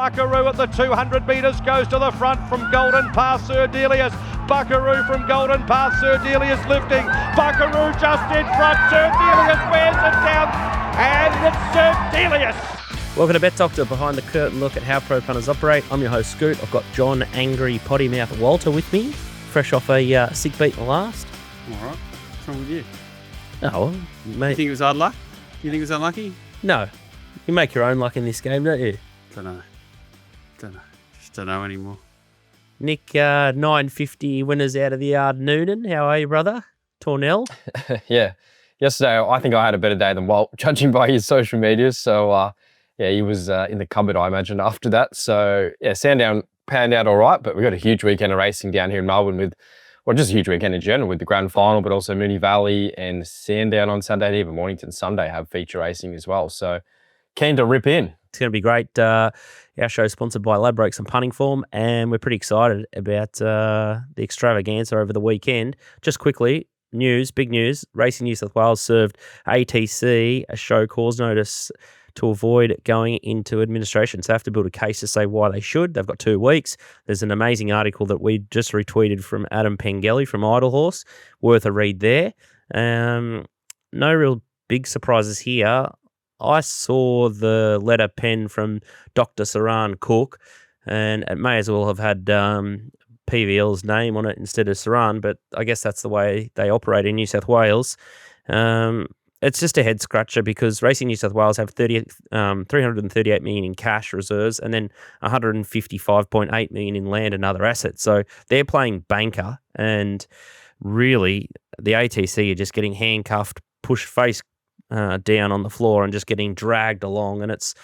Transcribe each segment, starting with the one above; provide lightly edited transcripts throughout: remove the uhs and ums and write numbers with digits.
Buckaroo at the 200 metres goes to the front from Golden Pass Sir Delius. Buckaroo from Golden Pass Sir Delius lifting. Buckaroo just in front. Sir Delius wears it down. And it's Sir Delius. Welcome to Bet Doctor, behind the curtain look at how pro punters operate. I'm your host, Scoot. I've got John Angry Potty Mouth Walter with me, fresh off a sick beat in the last. All right. What's wrong with you? Oh, well, mate. You think it was hard luck? You think it was unlucky? No. You make your own luck in this game, don't you? Don't know. Just don't know anymore. Nick, 950 winners out of the yard, Noonan. How are you, brother? Tornell? Yeah. Yesterday, I think I had a better day than Walt, judging by his social media. So, yeah, he was in the cupboard, I imagine, after that. So, yeah, Sandown panned out all right, but we got a huge weekend of racing down here in Melbourne with, well, just a huge weekend in general with the grand final, but also Moonee Valley and Sandown on Sunday, and even Mornington Sunday have feature racing as well. So, keen to rip in. It's going to be great. Our show is sponsored by Ladbrokes and Punting Form, and we're pretty excited about the extravaganza over the weekend. Just quickly, big news, Racing New South Wales served ATC a show cause notice to avoid going into administration. So they have to build a case to say why they should. They've got 2 weeks. There's an amazing article that we just retweeted from Adam Pengelly from Idle Horse. Worth a read there. No real big surprises here. I saw the letter pen from Dr. Saran Cook, and it may as well have had PVL's name on it instead of Saran, but I guess that's the way they operate in New South Wales. It's just a head scratcher because Racing New South Wales have 338 million in cash reserves and then 155.8 million in land and other assets. So they're playing banker, and really the ATC are just getting handcuffed, pushed face down on the floor and just getting dragged along, and it's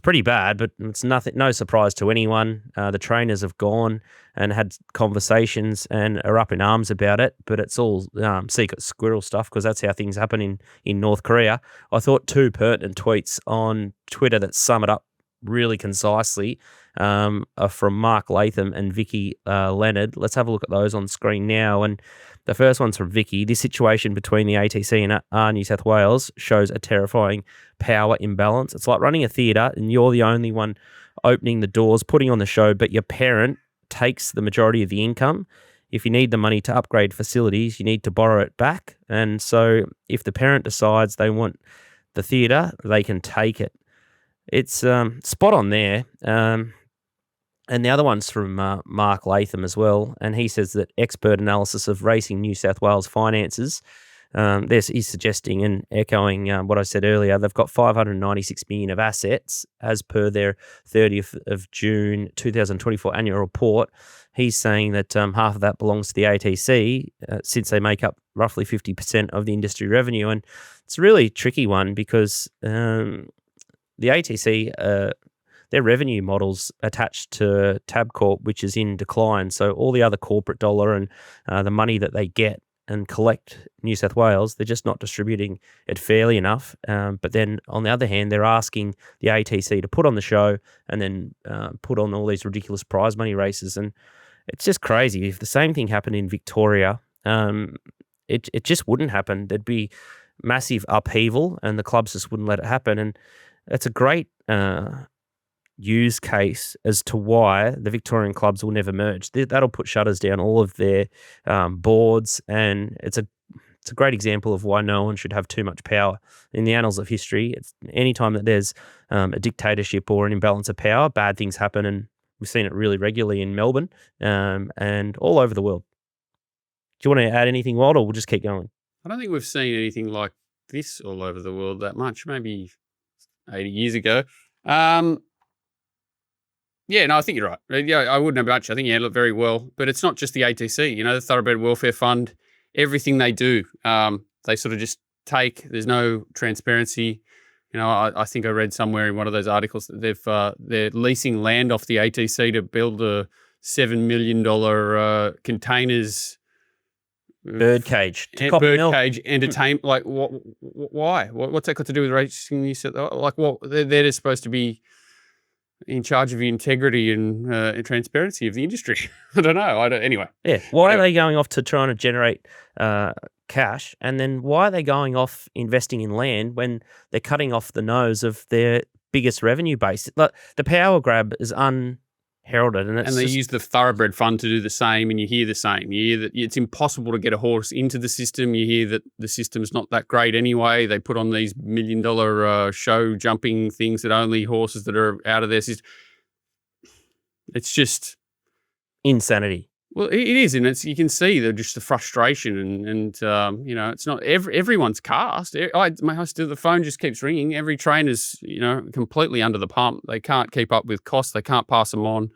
pretty bad, but it's no surprise to anyone. The trainers have gone and had conversations and are up in arms about it, but it's all secret squirrel stuff because that's how things happen in North Korea. I thought 2 pertinent tweets on Twitter that sum it up really concisely are from Mark Latham and Vicky Leonard. Let's have a look at those on screen now. And the first one's from Vicky. This situation between the ATC and New South Wales shows a terrifying power imbalance. It's like running a theatre and you're the only one opening the doors, putting on the show, but your parent takes the majority of the income. If you need the money to upgrade facilities, you need to borrow it back. And so if the parent decides they want the theatre, they can take it. It's spot on there. And the other one's from Mark Latham as well. And he says that expert analysis of Racing New South Wales finances, he's suggesting and echoing what I said earlier, they've got 596 million of assets as per their 30th of June 2024 annual report. He's saying that half of that belongs to the ATC since they make up roughly 50% of the industry revenue. And it's a really tricky one because the ATC, their revenue model's attached to Tabcorp, which is in decline. So all the other corporate dollar and the money that they get and collect New South Wales, they're just not distributing it fairly enough. But then on the other hand, they're asking the ATC to put on the show and then put on all these ridiculous prize money races. And it's just crazy. If the same thing happened in Victoria, it just wouldn't happen. There'd be massive upheaval and the clubs just wouldn't let it happen. And it's a great use case as to why the Victorian clubs will never merge. That'll put shutters down all of their boards, and it's a great example of why no one should have too much power in the annals of history. It's anytime that there's a dictatorship or an imbalance of power, bad things happen, and we've seen it really regularly in Melbourne and all over the world. Do you want to add anything, Walt, or we'll just keep going? I don't think we've seen anything like this all over the world that much, maybe 80 years ago. Yeah, no, I think you're right. Yeah, I wouldn't have much. I think you handle it very well. But it's not just the ATC, the Thoroughbred Welfare Fund, everything they do, they sort of just take. There's no transparency. I think I read somewhere in one of those articles that they're leasing land off the ATC to build a $7 million containers. Birdcage. Birdcage entertainment. Like, why? What's that got to do with racing? Like, they're just supposed to be in charge of the integrity and transparency of the industry. I don't know. Anyway. Yeah. Why are they going off to trying to generate cash, and then why are they going off investing in land when they're cutting off the nose of their biggest revenue base. Like, the power grab is unheralded, and they use the thoroughbred fund to do the same, and you hear the same. You hear that it's impossible to get a horse into the system. You hear that the system's not that great anyway. They put on these $1 million show jumping things that only horses that are out of their system. It's just insanity. Well, it is, and you can see the frustration, and it's not everyone's cast. The phone just keeps ringing. Every trainer's completely under the pump. They can't keep up with costs. They can't pass them on.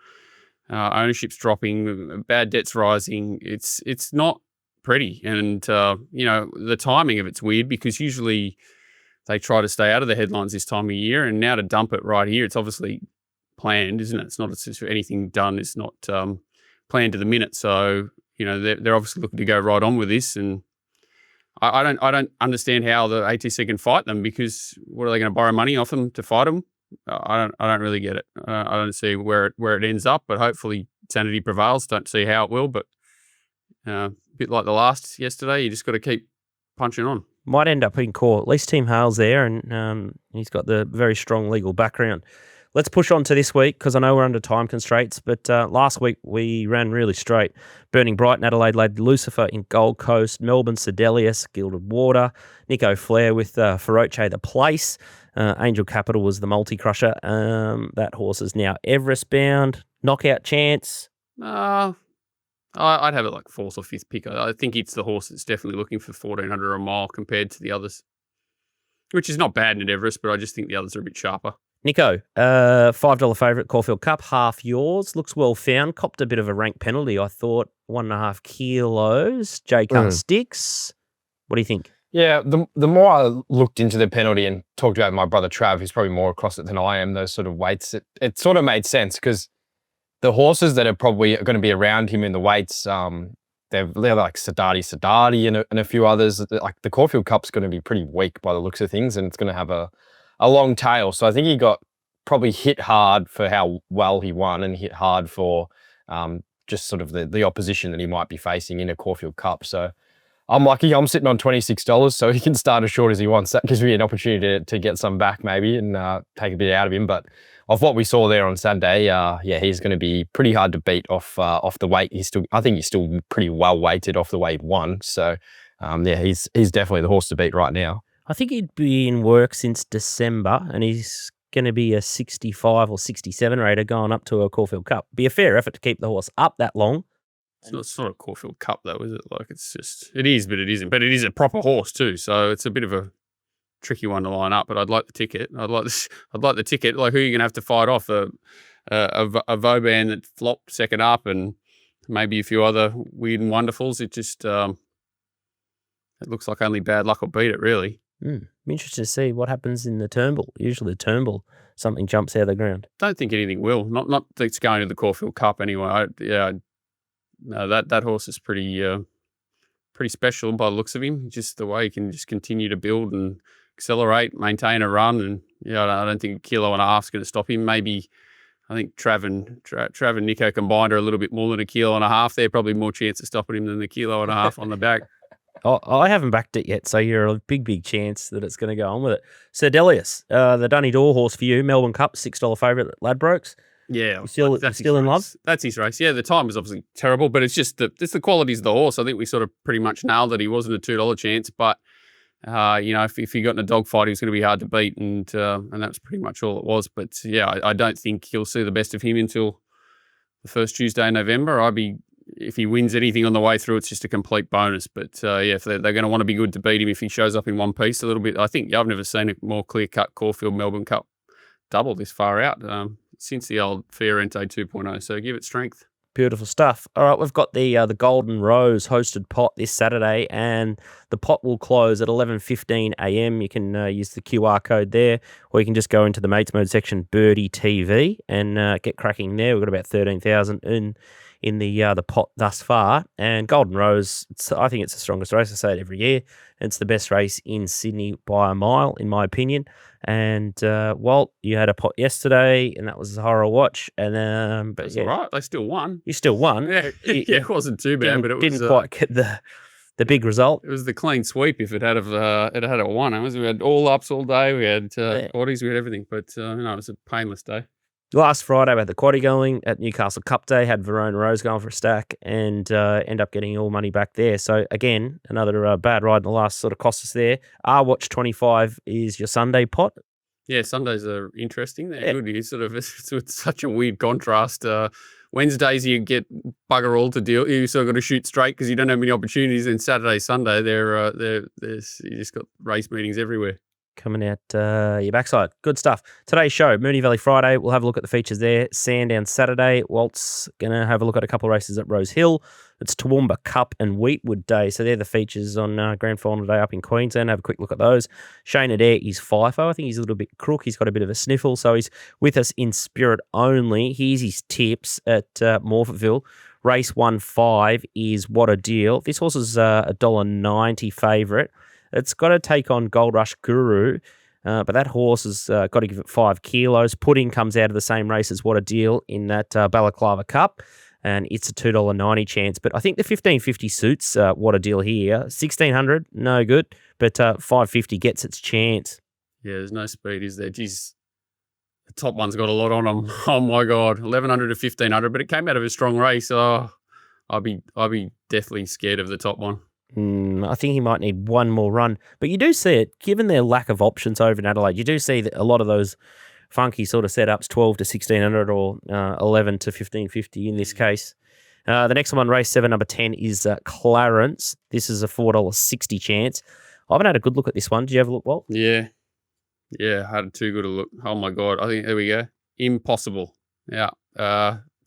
Ownership's dropping. Bad debt's rising. It's not pretty, and the timing of it's weird because usually they try to stay out of the headlines this time of year, and now to dump it right here, it's obviously planned, isn't it? It's not as if anything done. It's not planned to the minute. So they're obviously looking to go right on with this, and I don't understand how the ATC can fight them, because what are they going to borrow money off them to fight them? I don't really get it. I don't see where it ends up, but hopefully sanity prevails. Don't see how it will, but a bit like the last yesterday, you just got to keep punching on. Might end up in court. At least Team Hale's there, and he's got the very strong legal background. Let's push on to this week, because I know we're under time constraints, but last week we ran really straight. Burning Bright in Adelaide laid Lucifer in Gold Coast, Melbourne Sedelius, Gilded Water, Nico Flair with Feroce the Place, Angel Capital was the multi-crusher. That horse is now Everest bound. Knockout chance? I'd have it like fourth or fifth pick. I think it's the horse that's definitely looking for 1,400 a mile compared to the others, which is not bad in Everest, but I just think the others are a bit sharper. Nico, $5 favourite, Caulfield Cup, half yours. Looks well found. Copped a bit of a rank penalty, I thought. 1.5 kilos. J-Car sticks. What do you think? Yeah, the more I looked into the penalty and talked about my brother Trav, who's probably more across it than I am, those sort of weights, it sort of made sense, because the horses that are probably going to be around him in the weights, they're like Sadati and a few others. Like the Caulfield Cup's going to be pretty weak by the looks of things, and it's going to have a long tail. So I think he got probably hit hard for how well he won, and hit hard for just sort of the opposition that he might be facing in a Caulfield Cup. So I'm lucky I'm sitting on $26, so he can start as short as he wants. That gives me an opportunity to get some back maybe, and take a bit out of him. But of what we saw there on Sunday, he's going to be pretty hard to beat off the weight. I think he's still pretty well weighted off the way he won. So he's definitely the horse to beat right now. I think he'd be in work since December, and he's going to be a 65 or 67 rater going up to a Caulfield Cup. Be a fair effort to keep the horse up that long. It's not a Caulfield Cup though, is it? Like it is, but it isn't. But it is a proper horse too, so it's a bit of a tricky one to line up. But I'd like the ticket. I'd like the ticket. Like, who are you going to have to fight off? A Vauban that flopped second up, and maybe a few other weird and wonderfuls. It just it looks like only bad luck will beat it, really. I'm interested to see what happens in the Turnbull. Usually the Turnbull, something jumps out of the ground. Don't think anything will. Not that's going to the Caulfield Cup anyway. No, that horse is pretty special by the looks of him. Just the way he can just continue to build and accelerate, maintain a run, and I don't think 1.5 kilos is going to stop him. Maybe I think Trav and Nico combined are a little bit more than 1.5 kilos. They're probably more chance of stopping him than the 1.5 kilos on the back. I haven't backed it yet, so you're a big chance that it's going to go on with it. Sedelius, the Donegal horse for you, Melbourne Cup, $6 favourite at Ladbrokes. Yeah, still in love. That's his race. Yeah, the time was obviously terrible, but it's just the qualities of the horse. I think we sort of pretty much nailed it. He wasn't a $2 chance, but if he got in a dogfight, he was going to be hard to beat, and that's pretty much all it was. But yeah, I don't think you'll see the best of him until the first Tuesday in November. If he wins anything on the way through, it's just a complete bonus. But if they're going to want to be good to beat him if he shows up in one piece a little bit. I think I've never seen a more clear-cut Caulfield Melbourne Cup double this far out since the old Fiorente 2.0. So give it strength. Beautiful stuff. All right, we've got the Golden Rose hosted pot this Saturday, and the pot will close at 11:15 a.m. You can use the QR code there, or you can just go into the Mates Mode section, Birdie TV, and get cracking there. We've got about 13,000 in the pot thus far. And Golden Rose, I think it's the strongest race. I say it every year. It's the best race in Sydney by a mile, in my opinion. And Walt, you had a pot yesterday, and that was a horror watch. And but that's all right. They still won. You still won. Yeah, it wasn't too bad, but it didn't quite get the the big result. It was the clean sweep if it had a one. We had all ups all day. We had quaddies, we had everything. But it was a painless day. Last Friday, we had the quaddie going at Newcastle Cup Day, had Verona Rose going for a stack and end up getting all money back there. So, again, another bad ride in the last sort of cost us there. Watch 25 is your Sunday pot. Yeah, Sundays are interesting. They're good. You sort of, it's such a weird contrast. Wednesdays, you get bugger all to deal. You sort of got to shoot straight because you don't have many opportunities. And Saturday, Sunday, there's you just got race meetings everywhere. Coming out your backside. Good stuff. Today's show, Moonee Valley Friday. We'll have a look at the features there. Sandown Saturday. Walt's going to have a look at a couple of races at Rosehill. It's Toowoomba Cup and Weetwood Day. So they're the features on Grand Final Day up in Queensland. Have a quick look at those. Shane Adair is FIFO. I think he's a little bit crook. He's got a bit of a sniffle. So he's with us in spirit only. Here's his tips at Morphettville. Race 1-5 is What a Deal. This horse is a $1.90 favourite. It's got to take on Gold Rush Guru, but that horse has got to give it 5 kilos. Punting comes out of the same race as What a Deal in that Balaclava Cup, and it's a $2.90 chance. But I think the 1550 suits What a Deal here. 1600, no good, but 550 gets its chance. Yeah, there's no speed, is there? Geez, the top one's got a lot on them. Oh my God, 1100 to 1500, but it came out of a strong race. Oh, I'd be definitely scared of the top one. I think he might need one more run. But you do see it, given their lack of options over in Adelaide, you do see that a lot of those funky sort of setups, 12 to 1600 or 11 to 1550 in this case. The next one, race 7, number 10, is Clarence. This is a $4.60 chance. I haven't had a good look at this one. Did you have a look, Walt? Yeah, I had too good a look. Oh my God. I think, there we go. Impossible. Yeah.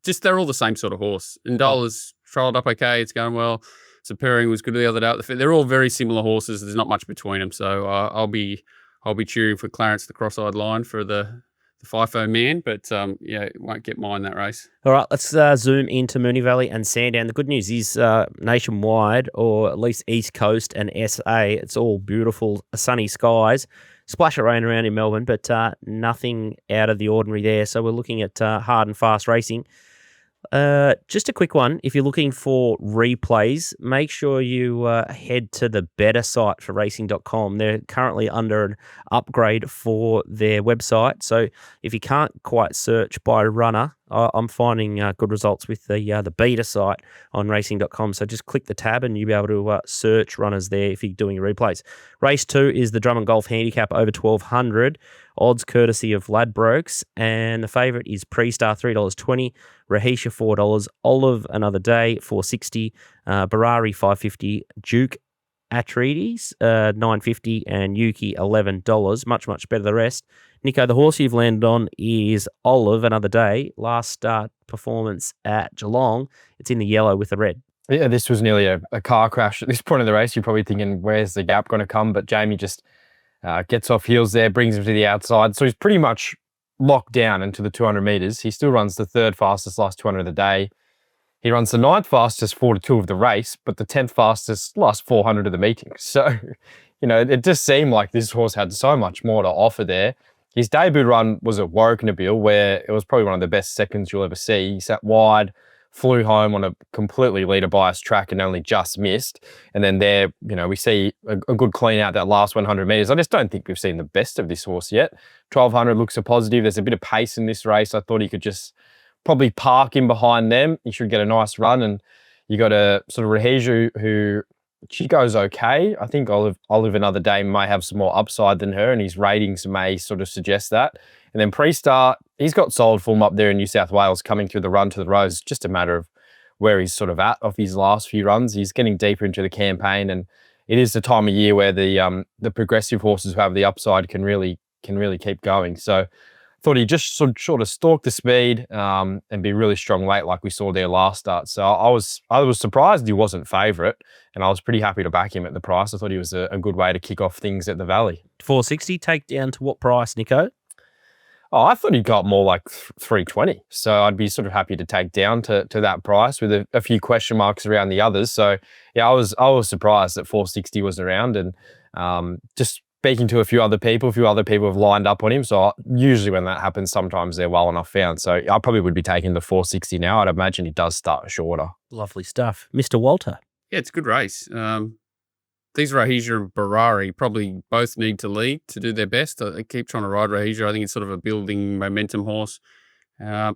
Just they're all the same sort of horse. Indola's trialled up okay. It's going well. So pairing was good the other day. They're all very similar horses. There's not much between them. So I'll be cheering for Clarence, the cross-eyed lion, for the FIFO man. But won't get mine that race. All right, let's zoom into Moonee Valley and Sandown. The good news is nationwide, or at least East Coast and SA, it's all beautiful sunny skies. Splash of rain around in Melbourne, but nothing out of the ordinary there. So we're looking at hard and fast racing. Just a quick one. If you're looking for replays, make sure you head to the better site for racing.com. They're currently under an upgrade for their website. So if you can't quite search by runner, I'm finding good results with the beta site on racing.com. So just click the tab and you'll be able to search runners there if you're doing your replays. Race 2 is the Drummond Golf Handicap over 1200. Odds courtesy of Ladbrokes. And the favourite is Pre-Star, $3.20. Rahisha, $4. Olive, Another Day, $4.60. Barari, $5.50. Duke Atreides, $9.50. And Yuki, $11. Much, much better than the rest. Nico, the horse you've landed on is Olive, Another Day. Last start performance at Geelong. It's in the yellow with the red. Yeah, this was nearly a car crash. At this point of the race, you're probably thinking, where's the gap going to come? But Jamie just gets off heels there, brings him to the outside. So he's pretty much locked down into the 200 metres. He still runs the 3rd fastest last 200 of the day. He runs the 9th fastest 4-2 of the race, but the 10th fastest last 400 of the meeting. So, it just seemed like this horse had so much more to offer there. His debut run was at Warwick-Nabil, where it was probably one of the best seconds you'll ever see. He sat wide, flew home on a completely leader-biased track and only just missed. And then there, we see a good clean out that last 100 metres. I just don't think we've seen the best of this horse yet. 1200 looks a positive. There's a bit of pace in this race. I thought he could just probably park in behind them. He should get a nice run. And you got a sort of Rahiju who, she goes okay. I think Olive Another Day may have some more upside than her, and his ratings may sort of suggest that. And then Pre-Star, he's got solid form up there in New South Wales coming through the run to the Rose. Just a matter of where he's sort of at off his last few runs. He's getting deeper into the campaign, and it is the time of year where the progressive horses who have the upside can really keep going. So I thought he just sort of stalk the speed and be really strong late like we saw there last start. So I was surprised he wasn't favourite, and I was pretty happy to back him at the price. I thought he was a good way to kick off things at the Valley. 460, take down to what price, Nico? Oh, I thought he got more like 320. So I'd be sort of happy to take down to that price with a few question marks around the others. So yeah, I was surprised that 460 was around, and just speaking to a few other people have lined up on him. So usually when that happens, sometimes they're well enough found. So I probably would be taking the 460 now. I'd imagine he does start shorter. Lovely stuff. Mr. Walter. Yeah, it's a good race. these Rahija and Barari probably both need to lead to do their best. I keep trying to ride Rahija. I think it's sort of a building momentum horse.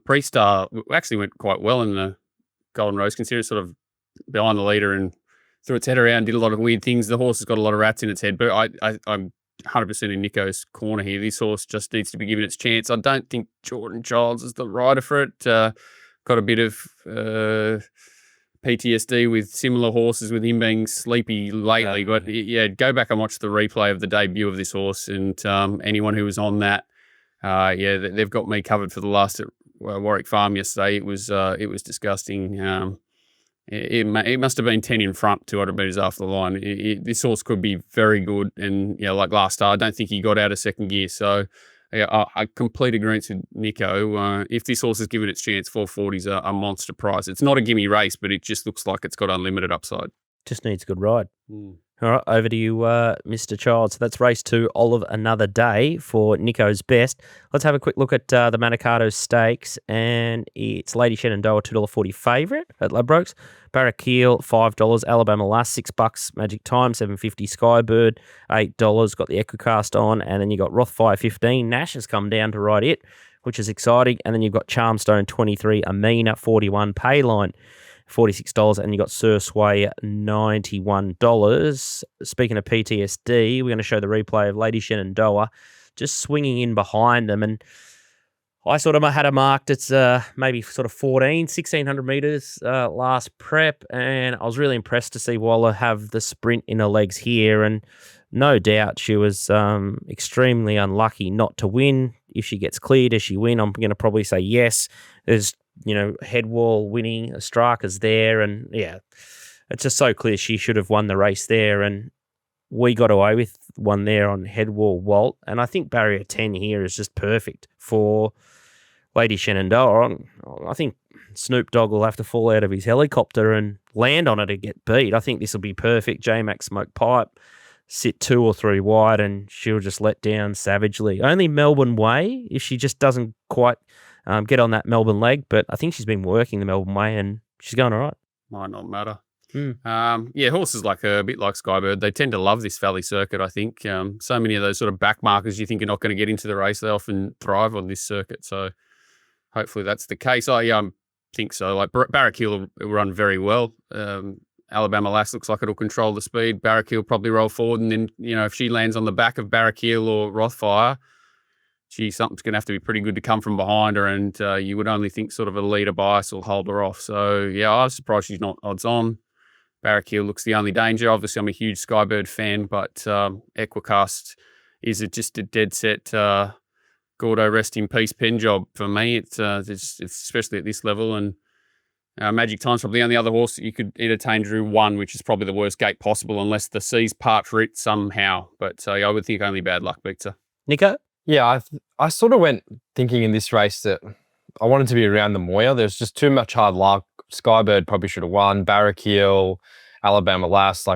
Pre-Star actually went quite well in the Golden Rose, considering sort of behind the leader and threw its head around, did a lot of weird things. The horse has got a lot of rats in its head, but I'm 100% in Nico's corner here. This horse just needs to be given its chance. I don't think Jordan Childs is the rider for it. Got a bit of PTSD with similar horses with him being sleepy lately. But yeah, go back and watch the replay of the debut of this horse, and anyone who was on that, they've got me covered for the last at Warwick Farm yesterday. It was disgusting. It must have been 10 in front, 200 metres after the line. This horse could be very good, and like last start, I don't think he got out of second gear. So I complete agreement with Nico. If this horse is given its chance, 440's a monster price. It's not a gimme race, but it just looks like it's got unlimited upside. Just needs a good ride. All right, over to you, Mr. Child. So that's race 2, Olive Another Day for Nico's best. Let's have a quick look at the Manikato Stakes, and it's Lady Shenandoah, $2.40 favourite at Ladbrokes. Barraquil, $5. Alabama Last, $6. Magic Time, $7.50. Skybird, $8. Got the Equicast on, and then you got Rothfire, $15. Nash has come down to ride it, which is exciting. And then you've got Charmstone, $23. Amina, $41. Payline, $46, and you got Sir Sway, $91. Speaking of PTSD, we're going to show the replay of Lady Shenandoah just swinging in behind them, and I sort of had her marked. It's maybe sort of 1,600 metres last prep, and I was really impressed to see Waller have the sprint in her legs here, and no doubt she was extremely unlucky not to win. If she gets cleared, does she win? I'm going to probably say yes. There's head wall winning, Straka's there, and yeah, it's just so clear she should have won the race there, and we got away with one there on head wall Walt, and I think barrier 10 here is just perfect for Lady Shenandoah. I think Snoop Dogg will have to fall out of his helicopter and land on it to get beat. I think this will be perfect. J-Mac Smoke Pipe, sit 2 or 3 wide, and she'll just let down savagely. Only Melbourne way if she just doesn't quite get on that Melbourne leg, but I think she's been working the Melbourne way and she's going all right. Might not matter. Horses like her, a bit like Skybird, they tend to love this Valley circuit, I think. So many of those sort of back markers you think are not going to get into the race, they often thrive on this circuit. So hopefully that's the case. I think so. Like Barraquil will run very well. Alabama Lass looks like it'll control the speed. Barraquil probably roll forward, and then, if she lands on the back of Barraquil or Rothfire, something's going to have to be pretty good to come from behind her, and you would only think sort of a leader bias will hold her off. So, yeah, I was surprised she's not odds on. Barraquil looks the only danger. Obviously, I'm a huge Skybird fan, but Equicast is just a dead set Gordo rest in peace pen job for me. It's especially at this level, and Magic Time's probably the only other horse that you could entertain Drew 1, which is probably the worst gate possible unless the seas part for it somehow. But I would think only bad luck beats her. Nico? Yeah, I sort of went thinking in this race that I wanted to be around the Moya. There's just too much hard luck. Skybird probably should have won. Barraquil, Alabama Last,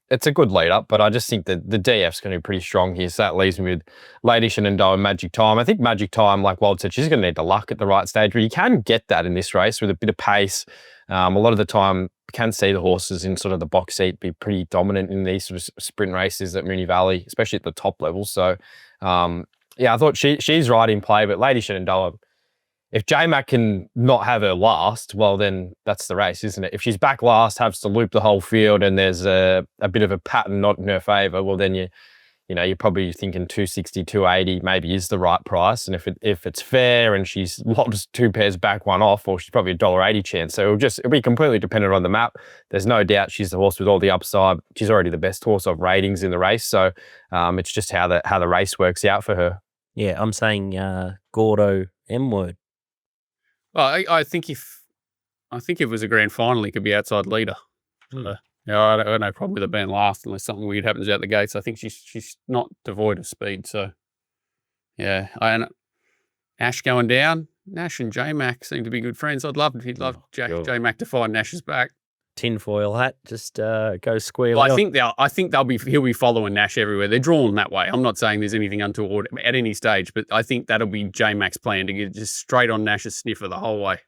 it's a good lead up, but I just think that the DF's going to be pretty strong here. So that leaves me with Lady Shenandoah and Magic Time. I think Magic Time, like Wald said, she's going to need the luck at the right stage, but you can get that in this race with a bit of pace. A lot of the time, you can see the horses in sort of the box seat be pretty dominant in these sort of sprint races at Moonee Valley, especially at the top level. So, I thought she's right in play, but Lady Shenandoah, if J-Mac can not have her last, well, then that's the race, isn't it? If she's back last, has to loop the whole field, and there's a bit of a pattern not in her favour, well, then you're probably thinking 260, 280 maybe is the right price. And if it's fair and she's lost 2 pairs back, 1 off, or she's probably a $1.80 chance. So it'll be completely dependent on the map. There's no doubt she's the horse with all the upside. She's already the best horse of ratings in the race. So it's just how the race works out for her. Yeah, I'm saying Gordo M word. Well, I think if it was a grand final, he could be outside leader. I have no problem with it being last unless something weird happens out the gates. I think she's not devoid of speed. So, yeah. And Ash going down. Nash and J-Mac seem to be good friends. He'd love J-Mac to find Nash's back. Tinfoil hat, just go square. Well, I think he'll be following Nash everywhere. They're drawn that way. I'm not saying there's anything untoward at any stage, but I think that'll be J-Mac's plan to get just straight on Nash's sniffer the whole way.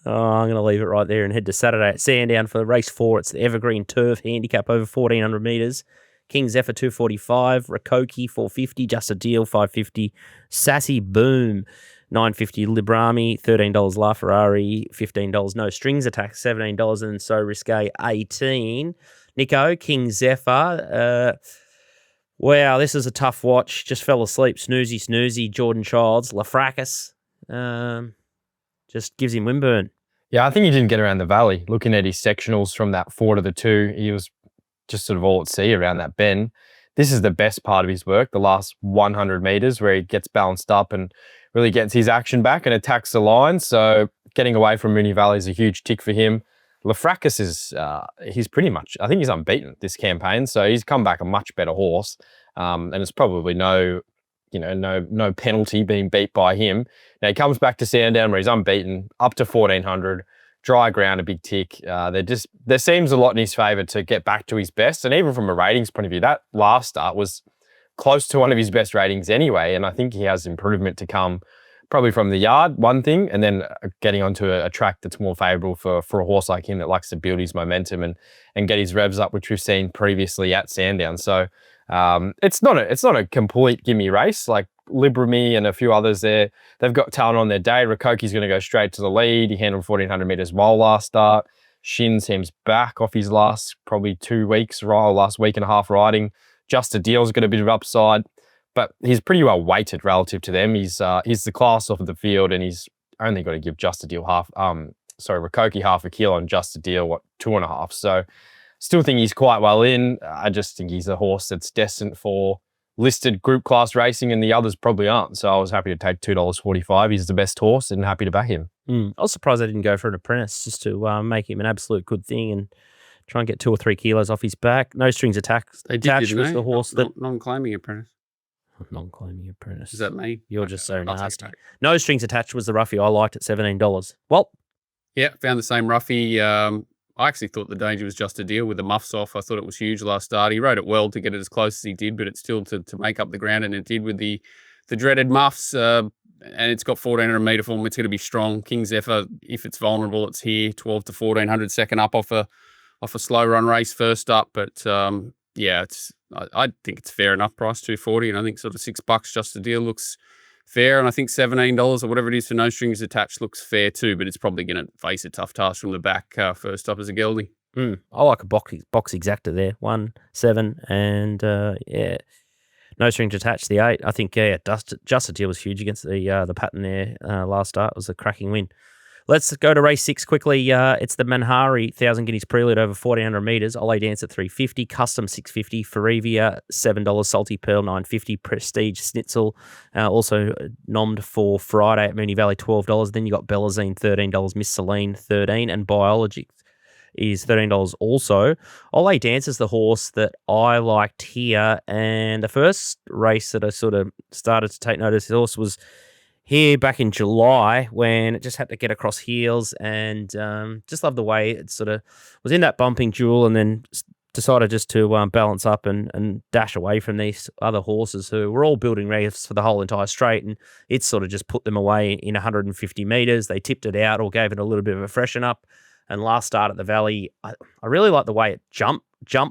I'm going to leave it right there and head to Saturday at Sandown for race 4. It's the Evergreen Turf Handicap over 1,400 metres. King Zephyr 245, Rakoki 450, Just a Deal 550, Sassy Boom 950, Librami $13, LaFerrari $15, No Strings Attack $17, and So Risque 18. Nico, King Zephyr. Wow, this is a tough watch. Just fell asleep. Snoozy. Jordan Childs, Lafracus. Just gives him windburn. Yeah, I think he didn't get around the valley. Looking at his sectionals from that 4 to the 2, he was just sort of all at sea around that bend. This is the best part of his work, the last 100 metres where he gets balanced up and really gets his action back and attacks the line. So getting away from Moonee Valley is a huge tick for him. Lafracus is, he's pretty much, I think he's unbeaten this campaign. So he's come back a much better horse. And it's probably no penalty being beat by him. Now he comes back to Sandown where he's unbeaten, up to 1,400. Dry ground, a big tick. There seems a lot in his favour to get back to his best. And even from a ratings point of view, that last start was close to one of his best ratings anyway. And I think he has improvement to come probably from the yard, one thing, and then getting onto a track that's more favourable for a horse like him that likes to build his momentum and get his revs up, which we've seen previously at Sandown. So it's not a complete gimme race. Like Librami and a few others there, they've got talent on their day. Rakoki's going to go straight to the lead. He handled 1,400 metres well last start. Shin seems back off his last probably 2 weeks, last week and a half riding. Just a Deal's got a bit of upside, but he's pretty well weighted relative to them. He's the class off of the field, and he's only got to give Just a Deal Rakoki half a kilo and Just a Deal, 2.5. So still think he's quite well in. I just think he's a horse that's destined for listed group class racing, and the others probably aren't. So I was happy to take $2.45. He's the best horse and happy to back him. I was surprised they didn't go for an apprentice just to make him an absolute good thing and try and get 2 or 3 kilos off his back. No Strings Attached was the horse that... Non-claiming apprentice. Non-claiming apprentice. Does that mean? You're just so nasty. No Strings Attached was the roughie I liked at $17. Well, yeah, found the same roughie. I actually thought the danger was Just a Deal with the muffs off. I thought it was huge last start. He rode it well to get it as close as he did, but it's still to make up the ground, and it did with the dreaded muffs. And it's got 1,400 metre form. It's going to be strong. King Zephyr, if it's vulnerable, it's here. 12 to 1,400 second up off a slow run race first up. But yeah, I think it's fair enough price, $2.40, and I think sort of $6 Just a Deal looks fair, and I think $17 or whatever it is for No Strings Attached looks fair too, but it's probably going to face a tough task from the back first up as a geldie. I like a box exacta there, 1, 7, and yeah, No Strings Attached, the 8. I think Just a Deal was huge against the pattern there last start. It was a cracking win. Let's go to race 6 quickly. It's the Manhari 1,000 Guineas Prelude over 1,400 metres. Ollie Dance at $3.50, Custom $6.50, Farivia $7, Salty Pearl $9.50, Prestige Schnitzel also nommed for Friday at Moonee Valley $12. Then you got Bellazine $13, Miss Celine $13, and Biology is $13 also. Ollie Dance is the horse that I liked here, and the first race that I sort of started to take notice of the horse was here back in July when it just had to get across heels, and just love the way it sort of was in that bumping duel and then decided just to balance up and dash away from these other horses who were all building races for the whole entire straight, and it sort of just put them away in 150 metres. They tipped it out or gave it a little bit of a freshen up. And last start at the Valley, I really like the way it jumped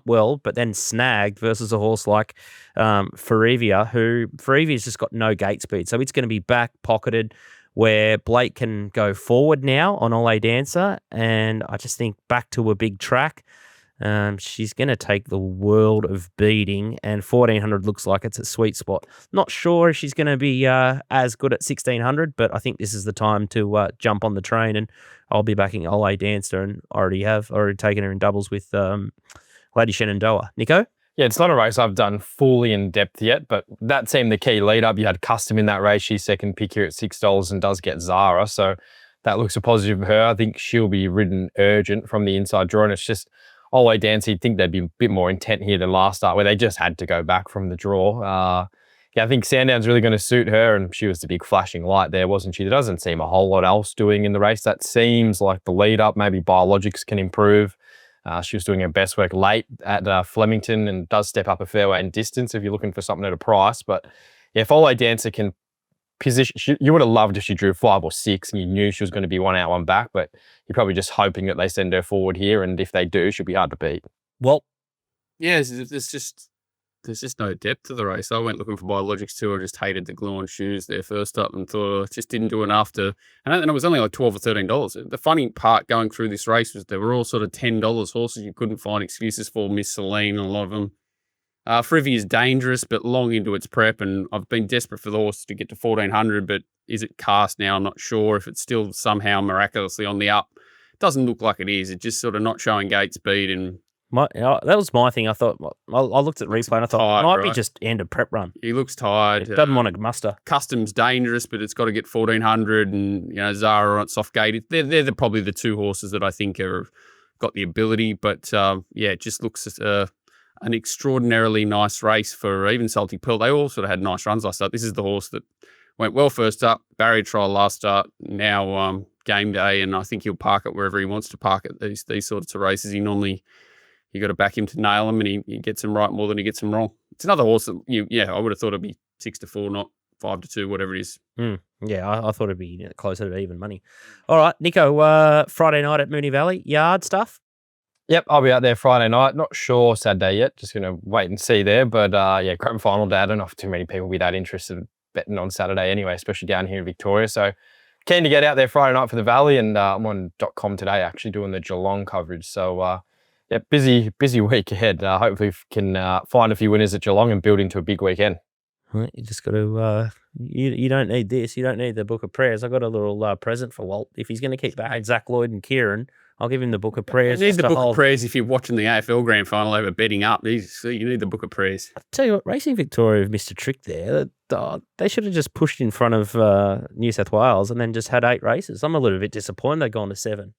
well, but then snagged versus a horse like Farivia, who Farivia's just got no gate speed. So it's going to be back pocketed where Blake can go forward now on Ollie Dancer. And I just think back to a big track. She's going to take the world of beating, and 1,400 looks like it's a sweet spot. Not sure if she's going to be as good at 1,600, but I think this is the time to jump on the train, and I'll be backing Ollie Dancer, and already taken her in doubles with Lady Shenandoah. Nico? Yeah, it's not a race I've done fully in depth yet, but that seemed the key lead up. You had Custom in that race. She's second pick here at $6 and does get Zara, so that looks a positive for her. I think she'll be ridden urgent from the inside draw, and it's just Ollie Dance, you'd think they'd be a bit more intent here than last start, where they just had to go back from the draw. Yeah, I think Sandown's really going to suit her, and she was the big flashing light there, wasn't she? There doesn't seem a whole lot else doing in the race. That seems like the lead up. Maybe Biologics can improve. She was doing her best work late at Flemington and does step up a fair way in distance if you're looking for something at a price. But yeah, if Ollie Dancer can position. You would have loved if she drew 5 or 6 and you knew she was going to be 1 out, 1 back, but you're probably just hoping that they send her forward here. And if they do, she'll be hard to beat. Well, Yeah, there's just no depth to the race. I went looking for Biologics too. I just hated the glue on shoes there first up and thought it just didn't do enough to. And it was only like $12 or $13. The funny part going through this race was they were all sort of $10 horses. You couldn't find excuses for. Miss Celine, a lot of them. Frivy is dangerous, but long into its prep, and I've been desperate for the horse to get to 1400. But is it cast now? I'm not sure if it's still somehow miraculously on the up. It doesn't look like it is. It's just sort of not showing gate speed and. That was my thing. I thought I looked at replay and I thought tired, it might be right? just end of prep run. He looks tired. It doesn't want to muster. Custom's dangerous, but it's got to get 1400, and Zara on soft gate. They're probably the 2 horses that I think are got the ability. But it just looks an extraordinarily nice race for even Salty Pearl. They all sort of had nice runs last start. This is the horse that went well first up, barrier trial last start, now game day, and I think he'll park it wherever he wants to park it. These sorts of races, you got to back him to nail him, and he gets him right more than he gets him wrong. It's another horse that I would have thought it'd be 6-4, not 5-2, whatever it is. Yeah, I thought it'd be closer to even money. All right, Nico, Friday night at Moonee Valley, yard stuff? Yep, I'll be out there Friday night. Not sure Saturday yet. Just going to wait and see there. But grand final day. I don't know if too many people will be that interested in betting on Saturday anyway, especially down here in Victoria. So keen to get out there Friday night for the Valley, and I'm on .com today actually doing the Geelong coverage. So busy week ahead. Hopefully we can find a few winners at Geelong and build into a big weekend. Well, you just got to. You don't need this. You don't need the book of prayers. I got a little present for Walt. If he's going to keep back Zach Lloyd and Kieran, I'll give him the book of prayers. You need the book of prayers if you're watching the AFL Grand Final over betting up. You need the book of prayers. I tell you what, Racing Victoria have missed a trick there. They should have just pushed in front of New South Wales and then just had 8 races. I'm a little bit disappointed they've gone to 7.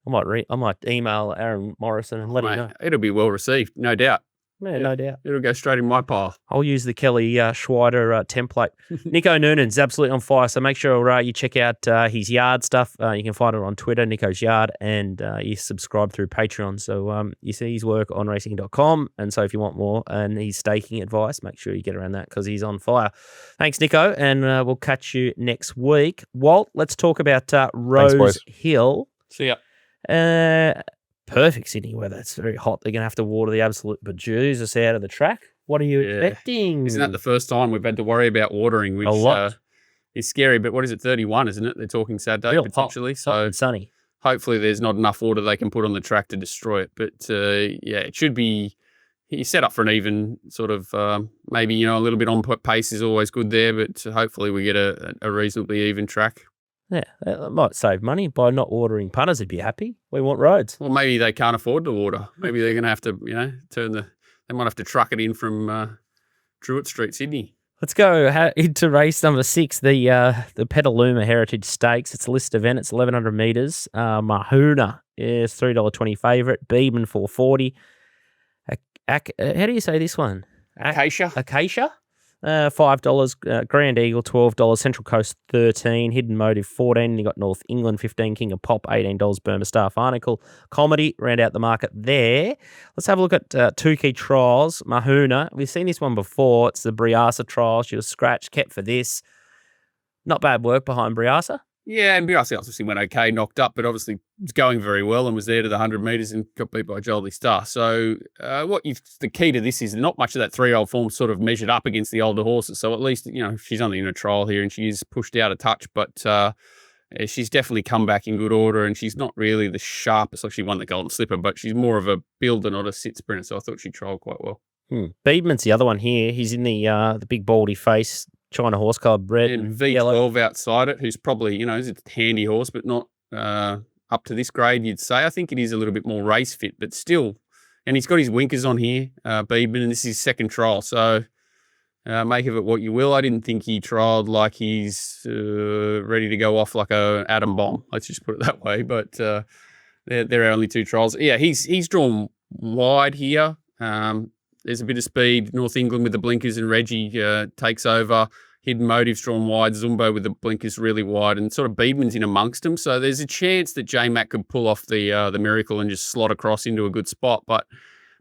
I might email Aaron Morrison and let him know. It'll be well received, no doubt. Yeah, no doubt. It'll go straight in my pile. I'll use the Kelly Schweider template. Nico Noonan's absolutely on fire, so make sure you check out his yard stuff. You can find it on Twitter, Nico's Yard, and you subscribe through Patreon. So you see his work on racing.com, and so if you want more and he's staking advice, make sure you get around that because he's on fire. Thanks, Nico, and we'll catch you next week. Walt, let's talk about Rosehill. See ya. Perfect Sydney weather. It's very hot. They're going to have to water the absolute bejesus out of the track. What are you expecting? Isn't that the first time we've had to worry about watering, which is scary? But what is it, 31, isn't it? They're talking Saturday, real potentially. Hot and sunny. Hopefully there's not enough water they can put on the track to destroy it. But, it should be – set up for an even sort of maybe, a little bit on pace is always good there, but hopefully we get a reasonably even track. Yeah, that might save money by not watering punters. They'd be happy. We want roads. Well, maybe they can't afford the water. Maybe they're going to have to, they might have to truck it in from Druitt Street, Sydney. Let's go into race number 6, the Petaluma Heritage Stakes. It's a list event. It's 1,100 metres. Mahuna is $3.20 favourite. Beedman $4.40. How do you say this one? Acacia. $5, Grand Eagle $12, Central Coast $13, Hidden Motive $14. You got North England $15, King of Pop $18, Burma Star Farnacle. Comedy round out the market there. Let's have a look at 2 key trials. Mahuna, we've seen this one before. It's the Briasa trial. She was scratched, kept for this. Not bad work behind Briasa. Yeah, and Briasa obviously went okay, knocked up, but obviously was going very well and was there to the 100 metres and got beat by Jolly Star. So the key to this is not much of that 3-year-old form sort of measured up against the older horses. So at least, she's only in a trial here and she is pushed out a touch, but she's definitely come back in good order and she's not really the sharpest. Like she won the Golden Slipper, but she's more of a builder, not a sit sprinter. So I thought she trialled quite well. Beedman's the other one here. He's in the big baldy face. China Horse Club, red and V12 yellow. Outside it, who's probably, is a handy horse, but not up to this grade, you'd say. I think it is a little bit more race fit, but still. And he's got his winkers on here, Beedman, and this is his second trial. So make of it what you will. I didn't think he trialled like he's ready to go off like a atom bomb. Let's just put it that way. But they're our only 2 trials. Yeah, he's drawn wide here. There's a bit of speed. North England with the blinkers and Reggie takes over. Hidden Motive's drawn wide. Zumbo with the blinkers really wide. And sort of Beedman's in amongst them. So there's a chance that J-Mac could pull off the miracle and just slot across into a good spot. But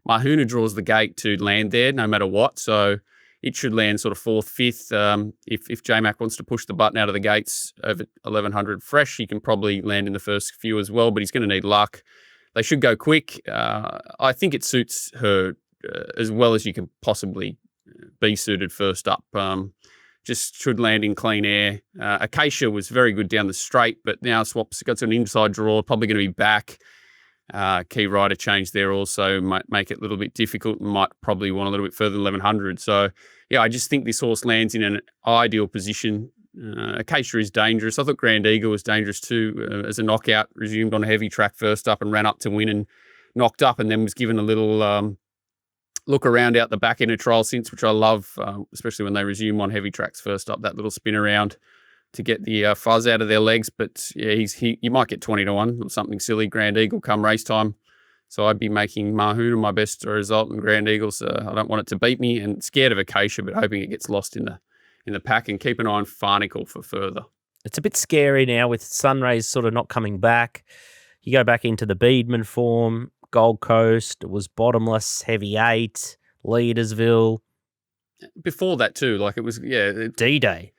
Mahuna draws the gate to land there no matter what. So it should land sort of 4th, 5th. If J-Mac wants to push the button out of the gates over 1100 fresh, he can probably land in the first few as well, but he's going to need luck. They should go quick. I think it suits her as well as you can possibly be suited first up. Just should land in clean air. Acacia was very good down the straight, but now Swap's got an inside draw, probably going to be back. Key rider change there also might make it a little bit difficult and might probably want a little bit further than 1100. So, yeah, I just think this horse lands in an ideal position. Acacia is dangerous. I thought Grand Eagle was dangerous too as a knockout, resumed on a heavy track first up and ran up to win and knocked up and then was given a little look around out the back in a trial since, which I love, especially when they resume on heavy tracks first up, that little spin around to get the fuzz out of their legs. But yeah, you might get 20-1 or something silly, Grand Eagle come race time. So I'd be making Mahoona my best result in Grand Eagles. I don't want it to beat me and scared of Acacia, but hoping it gets lost in the pack and keep an eye on Farnicle for further. It's a bit scary now with Sunrays sort of not coming back. You go back into the Beedman form, Gold Coast, it was bottomless, heavy 8, Leadersville. Before that too, like it was, D-Day.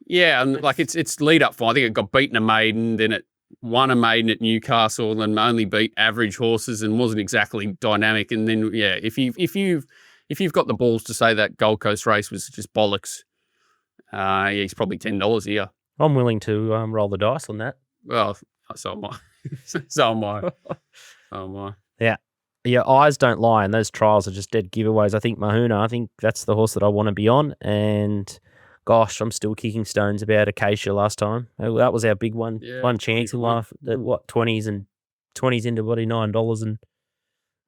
Yeah, and like it's lead up for. I think it got beaten a maiden, then it won a maiden at Newcastle, and only beat average horses and wasn't exactly dynamic. And then if you've got the balls to say that Gold Coast race was just bollocks, he's probably $10 here. I'm willing to roll the dice on that. Well, so am I. So am I. So am I. Yeah. Your eyes don't lie, and those trials are just dead giveaways. I think Mahoona, that's the horse that I want to be on, and gosh, I'm still kicking stones about Acacia last time. That was our big one. Yeah, one chance in life. 20s into $9, and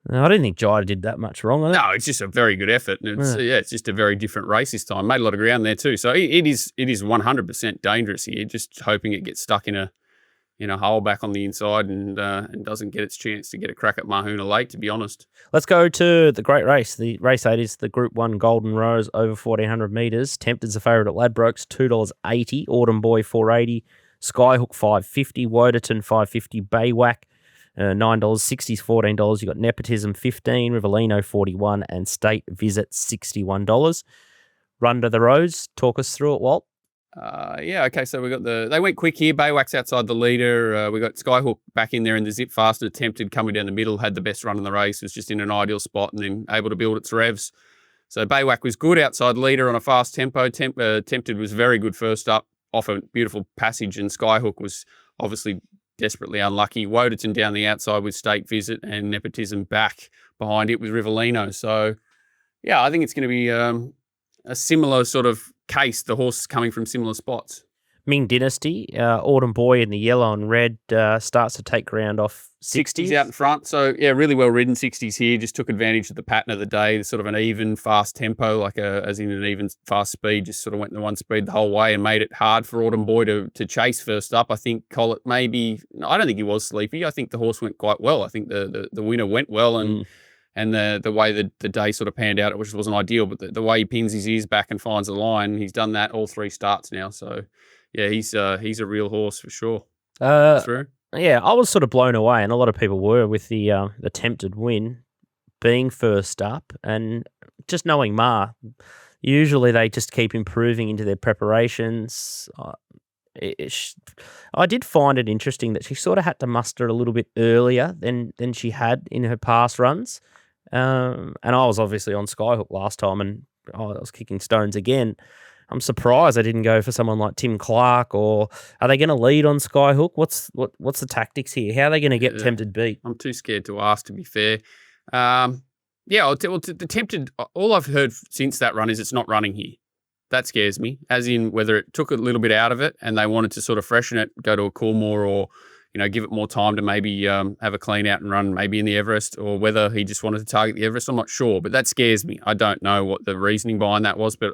I don't think Jai did that much wrong. No, it's just a very good effort. And it's just a very different race this time. Made a lot of ground there too. So it is 100% dangerous here. Just hoping it gets stuck in a hole back on the inside and doesn't get its chance to get a crack at Mahoona late, to be honest. Let's go to the great race. The race 8 is the Group 1 Golden Rose over 1,400 metres. Tempted's a favourite at Ladbrokes, $2.80. Autumn Boy, $4.80. Skyhook, $5.50. Woderton, $5.50. Baywhack, $9. 60s, $14. You got Nepotism, $15. Rivellino, $41. And State Visit, $61. Run to the Rose. Talk us through it, Walt. Okay, so we got they went quick here. Baywhack's outside the leader. We got Skyhook back in there in the zip fast and Tempted coming down the middle, had the best run in the race, was just in an ideal spot and then able to build its revs. So Baywhack was good outside leader on a fast tempo. Tempted was very good first up off a beautiful passage, and Skyhook was obviously desperately unlucky. Woderton down the outside with State Visit and Nepotism back behind it with Rivellino. So, yeah, I think it's going to be a similar sort of case, the horse coming from similar spots. Ming Dynasty, Autumn Boy in the yellow and red starts to take ground off 60s. Out in front. So, yeah, really well ridden 60s here. Just took advantage of the pattern of the day, sort of an even fast tempo, as in an even fast speed, just sort of went in the one speed the whole way and made it hard for Autumn Boy to chase first up. I think Collett I don't think he was sleepy. I think the horse went quite well. I think the winner went well and the way the day sort of panned out, which wasn't ideal, but the way he pins his ears back and finds the line, he's done that all 3 starts now. So, yeah, he's a real horse for sure. Yeah, I was sort of blown away, and a lot of people were, with the Tempted win being first up, and just knowing Ma, usually they just keep improving into their preparations. I did find it interesting that she sort of had to muster a little bit earlier than she had in her past runs. And I was obviously on Skyhook last time, and I was kicking stones again. I'm surprised I didn't go for someone like Tim Clark, or are they going to lead on Skyhook? What's the tactics here? How are they going to get Tempted beat? I'm too scared to ask, to be fair. The Tempted, all I've heard since that run is it's not running here. That scares me, as in whether it took a little bit out of it and they wanted to sort of freshen it, go to a Coolmore, or give it more time to maybe have a clean out and run maybe in the Everest, or whether he just wanted to target the Everest. I'm not sure, but that scares me. I don't know what the reasoning behind that was, but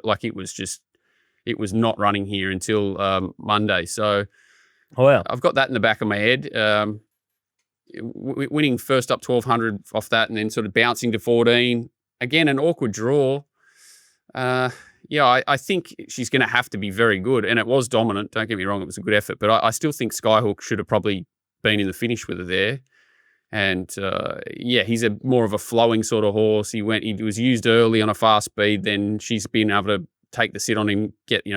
it was not running here until Monday. So I've got that in the back of my head. Winning first up 1,200 off that and then sort of bouncing to 14. Again, an awkward draw. I think she's going to have to be very good. And it was dominant. Don't get me wrong, it was a good effort. But I still think Skyhook should have probably been in the finish with her there. And he's a more of a flowing sort of horse. He was used early on a fast speed. Then she's been able to take the sit on him,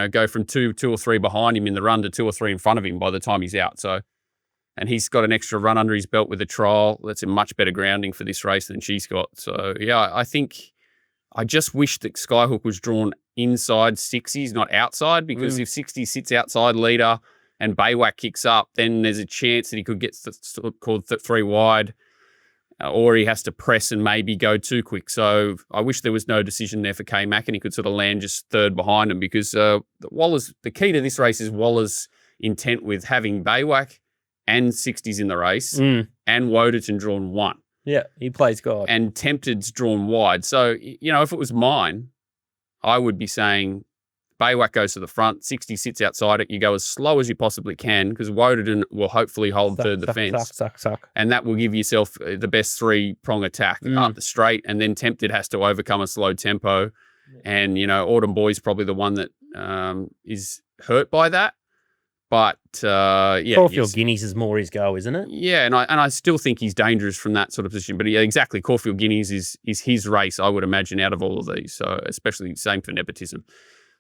go from two or three behind him in the run to 2 or 3 in front of him by the time he's out. So, and he's got an extra run under his belt with a trial. That's a much better grounding for this race than she's got. So yeah, I just wish that Skyhook was drawn inside 60s, not outside, because if 60 sits outside leader and Baywak kicks up, then there's a chance that he could get called 3 wide, or he has to press and maybe go too quick. So I wish there was no decision there for K-Mac and he could sort of land just third behind him, because the key to this race is Waller's intent with having Baywak and 60s in the race and Woderton drawn 1. Yeah, he plays God. And Tempted's drawn wide. So, if it was mine, I would be saying Baywak goes to the front, 60 sits outside it. You go as slow as you possibly can, because Woderton will hopefully hold third the fence. Suck. And that will give yourself the best 3-prong attack up the straight. And then Tempted has to overcome a slow tempo. And, Autumn Boy's probably the one that is hurt by that. But, Caulfield Guineas is more his go, isn't it? Yeah, and I still think he's dangerous from that sort of position. But, yeah, exactly, Caulfield Guineas is his race, I would imagine, out of all of these. So, especially same for Nepotism.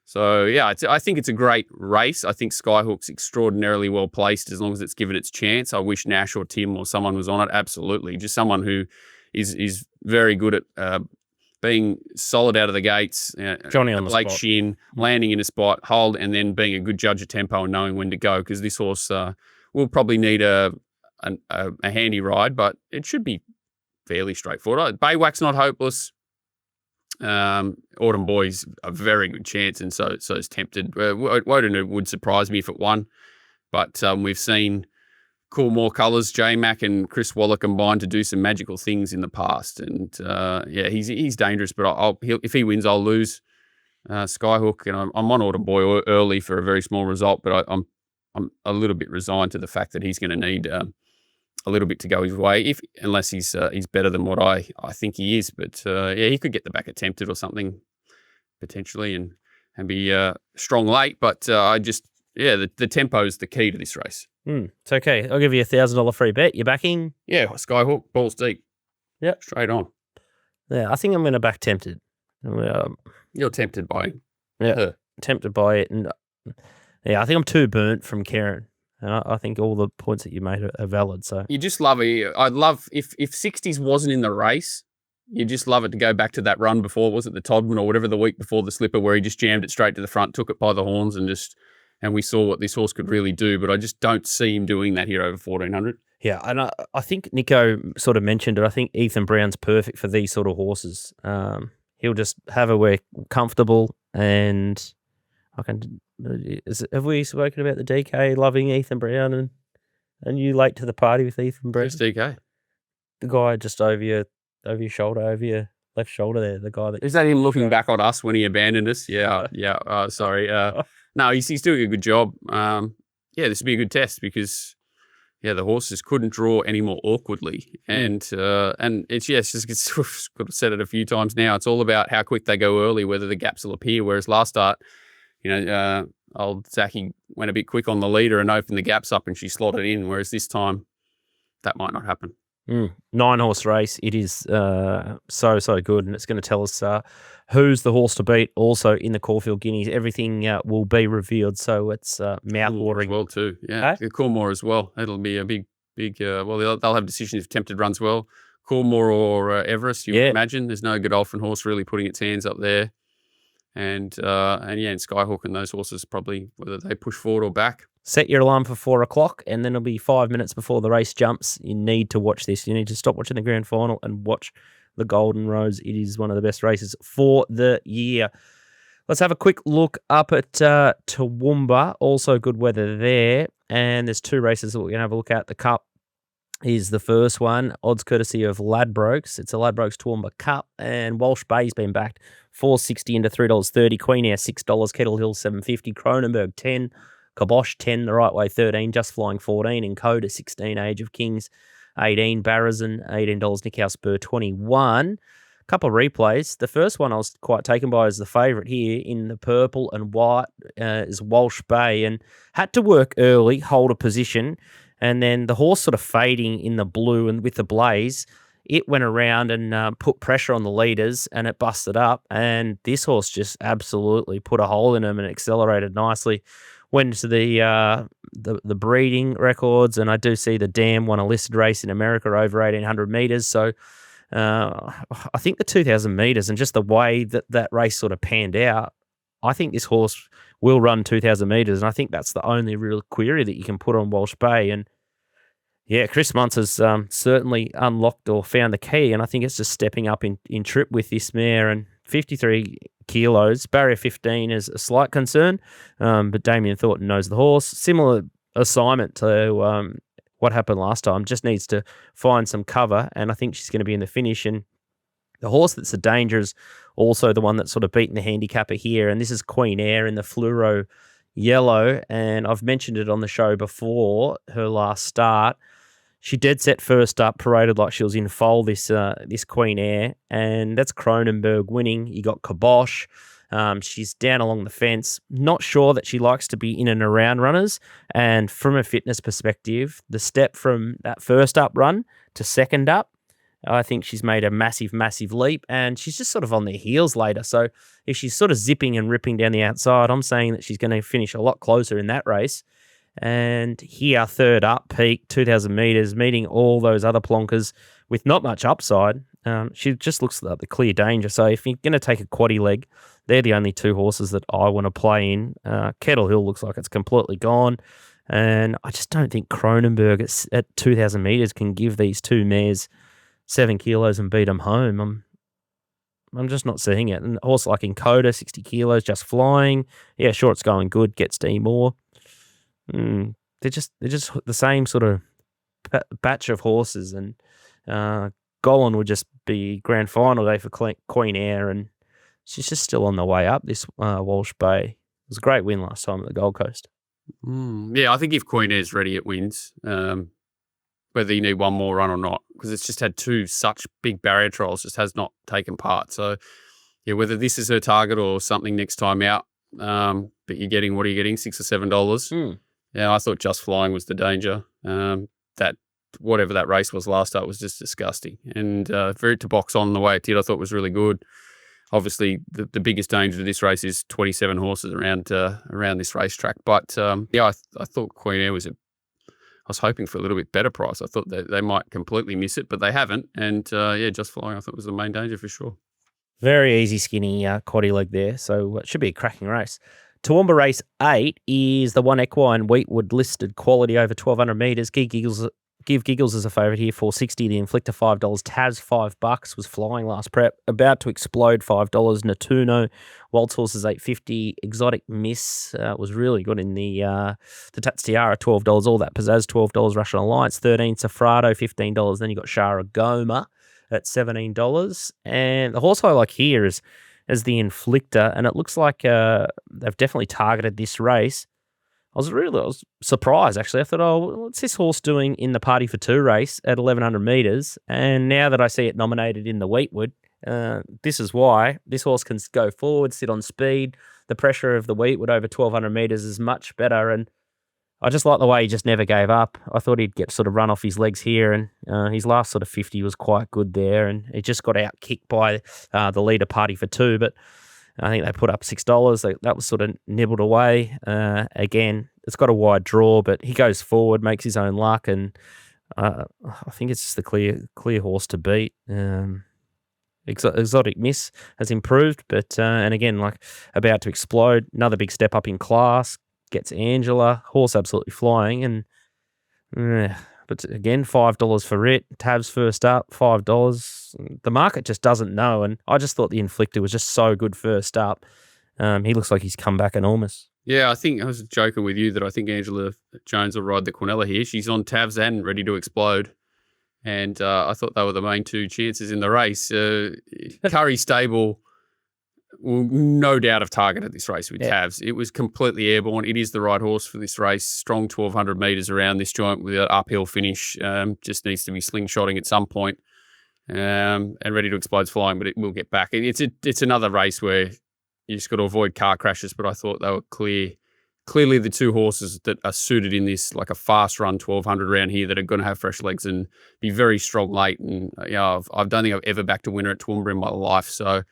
So, yeah, I think it's a great race. I think Skyhook's extraordinarily well placed as long as it's given its chance. I wish Nash or Tim or someone was on it, absolutely. Just someone who is very good at being solid out of the gates, Johnny on the Blake spot. Shin, landing in a spot, hold, and then being a good judge of tempo and knowing when to go, because this horse will probably need a handy ride, but it should be fairly straightforward. Baywak's not hopeless. Autumn Boy's a very good chance, and so is Tempted. Woden would surprise me if it won, but we've seen Coolmore colours, J-Mac and Chris Waller combined to do some magical things in the past. And he's dangerous, but if he wins, I'll lose Skyhook. And I'm on Autumn Boy early for a very small result, but I'm a little bit resigned to the fact that he's going to need a little bit to go his way, unless he's better than what I think he is. But he could get the back attempted or something potentially and be strong late. But the tempo is the key to this race. It's okay. I'll give you $1,000 free bet. You're backing? Yeah, Skyhook, balls deep. Yep. Straight on. Yeah, I think I'm going to back Tempted. You're tempted by her. Tempted by it. And I think I'm too burnt from Karen. And I think all the points that you made are valid. So you just love it. I'd love if 60s wasn't in the race, you just love it to go back to that run before, was it the Todman or whatever, the week before the Slipper, where he just jammed it straight to the front, took it by the horns and we saw what this horse could really do, but I just don't see him doing that here over 1400. Yeah, and I think Nico sort of mentioned it. I think Ethan Brown's perfect for these sort of horses. He'll just have her where comfortable, and have we spoken about the DK loving Ethan Brown and you late to the party with Ethan Brown? Who's DK? The guy just over your shoulder, over your left shoulder there. The guy that is that him looking back on us when he abandoned us? Yeah. Sorry. No, he's doing a good job. This would be a good test because, the horses couldn't draw any more awkwardly, and it's got to said it a few times now. It's all about how quick they go early, whether the gaps will appear. Whereas last start, old Zachy went a bit quick on the leader and opened the gaps up, and she slotted in. Whereas this time, that might not happen. 9-horse race. It is so good, and it's going to tell us who's the horse to beat. Also in the Caulfield Guineas, everything will be revealed. So it's mouth-watering. Well too, yeah. Hey? Coolmore as well. It'll be a big. They'll have decisions if Tempted runs well. Coolmore or Everest. You would imagine there's no Godolphin horse really putting its hands up there, and Skyhook and those horses probably whether they push forward or back. Set your alarm for 4 o'clock, and then it'll be 5 minutes before the race jumps. You need to watch this. You need to stop watching the grand final and watch the Golden Rose. It is one of the best races for the year. Let's have a quick look up at Toowoomba. Also good weather there. And there's 2 races that we're going to have a look at. The Cup is the first one. Odds courtesy of Ladbrokes. It's a Ladbrokes Toowoomba Cup. And Walsh Bay's been backed $4.60 into $3.30. Guineas $6. Kettle Hill $7.50. Cronenberg $10. Kabosh 10, the right way 13, Just Flying 14, and Coda 16, Age of Kings 18, Barrazon $18, Nickhouse Spur 21. A couple of replays. The first one I was quite taken by as the favourite here in the purple and white is Walsh Bay, and had to work early, hold a position, And then the horse sort of fading in the blue and with the blaze, it went around and put pressure on the leaders and it busted up. And this horse just absolutely put a hole in him and accelerated nicely. Went to the breeding records, and I do see the Dam won a listed race in America over 1,800 metres. So I think the 2,000 metres and just the way that race sort of panned out, I think this horse will run 2,000 metres, and I think that's the only real query that you can put on Walsh Bay. And yeah, Chris Muntz has certainly unlocked or found the key, and I think it's just stepping up in trip with this mare. And 53 kilos, barrier 15 is a slight concern, but Damien Thornton knows the horse. Similar assignment to what happened last time, just needs to find some cover, and I think she's going to be in the finish. And the horse that's a danger is also the one that's sort of beaten the handicapper here, and this is Queen Air in the fluoro yellow, and I've mentioned it on the show before, her last start. She dead set first up, paraded like she was in foal, this Queen Air, and that's Cronenberg winning. You got Kibosh. She's down along the fence. Not sure that she likes to be in and around runners, and from a fitness perspective, the step from that first up run to second up, I think she's made a massive, massive leap, and she's just sort of on their heels later. So if she's sort of zipping and ripping down the outside, I'm saying that she's going to finish a lot closer in that race. And here, third up, peak, 2,000 metres, meeting all those other plonkers with not much upside. She just looks like the clear danger. So if you're going to take a quaddie leg, they're the only two horses that I want to play in. Kettle Hill looks like it's completely gone. And I just don't think Cronenberg at 2,000 metres can give these two mares 7 kilos and beat them home. I'm just not seeing it. And a horse like Encoda, 60 kilos, just flying. Yeah, sure, it's going good, gets D more. They're just the same sort of batch of horses. And Golan would just be grand final day for Queen Air, and she's just still on the way up, this Walsh Bay. It was a great win last time at the Gold Coast. Yeah, I think if Queen Air's ready, it wins. Whether you need one more run or not, because it's just had two such big barrier trials, just has not taken part. So, yeah, whether this is her target or something next time out, but you're getting, what are you getting, $6 or $7? Yeah, I thought Just Flying was the danger. That whatever that race was last up was just disgusting. And for it to box on the way it did, I thought was really good. Obviously, the biggest danger of this race is 27 horses around this racetrack. But, yeah, I thought Queen Air I was hoping for a little bit better price. I thought they might completely miss it, but they haven't. And, yeah, Just Flying I thought was the main danger for sure. Very easy, skinny quaddie leg there, so it should be a cracking race. Toowoomba race 8 is the one equine Weetwood listed quality over 1,200 metres. Give Giggles as a favourite here, $4.60. The Inflictor $5. Taz $5 was flying last prep. About to explode $5. Natuno, Waltz horses $8.50. Exotic Miss was really good in the Tats Tiara $12. All that Pizzazz $12. Russian Alliance $13. Safrado $15. Then you got Shara Goma at $17. And the horse I like here is the Inflictor, and it looks like they've definitely targeted this race. I was surprised, actually. I thought, what's this horse doing in the Party for Two race at 1,100 metres? And now that I see it nominated in the Weetwood, this is why. This horse can go forward, sit on speed. The pressure of the Weetwood over 1,200 metres is much better, and I just like the way he just never gave up. I thought he'd get sort of run off his legs here, and his last sort of 50 was quite good there, and he just got out-kicked by the leader Party for Two, but I think they put up $6. That was sort of nibbled away. Again, it's got a wide draw, but he goes forward, makes his own luck, and I think it's just the clear horse to beat. Exotic Miss has improved, but and again, like about to explode. Another big step up in class. Gets Angela. Horse absolutely flying, and but again, $5 for it. Tabs first up, $5. The market just doesn't know, and I just thought the Inflictor was just so good first up. He looks like he's come back enormous. Yeah, I think I was joking with you that I think Angela Jones will ride the Quinella here. She's on tabs and ready to explode. And I thought they were the main two chances in the race. Curry Stable will no doubt have targeted this race with tabs. It was completely airborne. It is the right horse for this race. Strong 1,200 metres around this joint with an uphill finish. Just needs to be slingshotting at some point, and ready to explode flying, but it will get back. It's another race where you just got to avoid car crashes, but I thought they were clear clearly the two horses that are suited in this, like a fast run 1200 round here, that are going to have fresh legs and be very strong late. And I don't think I've ever backed a winner at Toowoomba in my life. So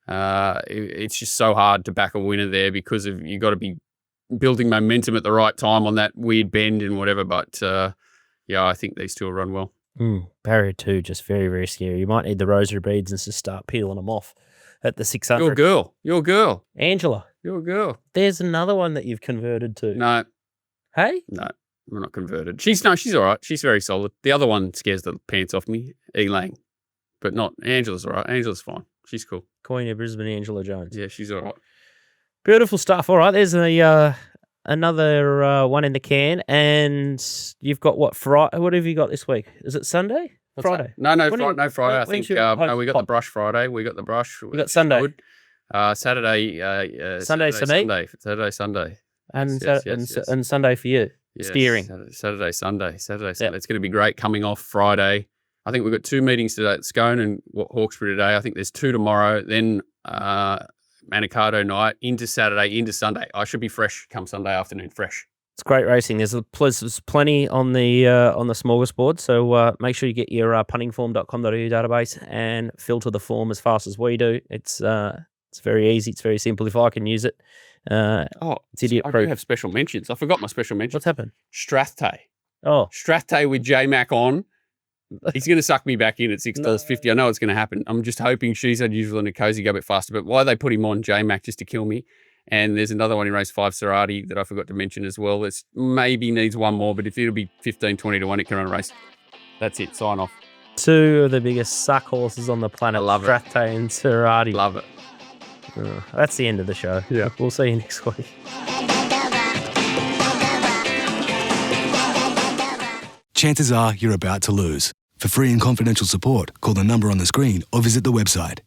it's just so hard to back a winner there because you've got to be building momentum at the right time on that weird bend and whatever. But I think these two will run well. Barrier 2, just very, very scary. You might need the rosary beads and just start peeling them off at the 600. Your girl. Angela. Your girl. There's another one that you've converted to. No. Hey? No, we're not converted. She's all right. She's very solid. The other one scares the pants off me, Elang. But not Angela's all right. Angela's fine. She's cool. Queen of Brisbane, Angela Jones. Yeah, she's all right. Beautiful stuff. All right, there's another one in the can, and you've got what have you got this week? Is it Sunday? Friday? No, Friday. I think we got the brush Friday. We got the brush. We got Sunday. Good. Saturday. Sunday. Sunday. And Sunday for you. Yes, Steering. Saturday, Sunday. Yep. It's going to be great coming off Friday. I think we've got 2 meetings today at Scone and Hawkesbury today. I think there's 2 tomorrow. Then Manikato night into Saturday, into Sunday. I should be fresh come Sunday afternoon, fresh. It's great racing. There's plenty on the smorgasbord. So make sure you get your puntingform.com.au database and filter the form as fast as we do. It's very easy. It's very simple. If I can use it, it's idiot proof. I do have special mentions. I forgot my special mention. What's happened? Strathday. Oh, Strathday with J-Mac on. He's going to suck me back in at $6.50. I know it's going to happen. I'm just hoping She's Unusual and Cozy go a bit faster. But why they put him on J-Mac just to kill me? And there's another one in race 5, Serati, that I forgot to mention as well. It maybe needs one more, but if it'll be 15, 20 to 1, it can run a race. That's it. Sign off. 2 of the biggest suck horses on the planet. I love it. Strathday and Serati. Love it. That's the end of the show. Yeah. We'll see you next week. Chances are you're about to lose. For free and confidential support, call the number on the screen or visit the website.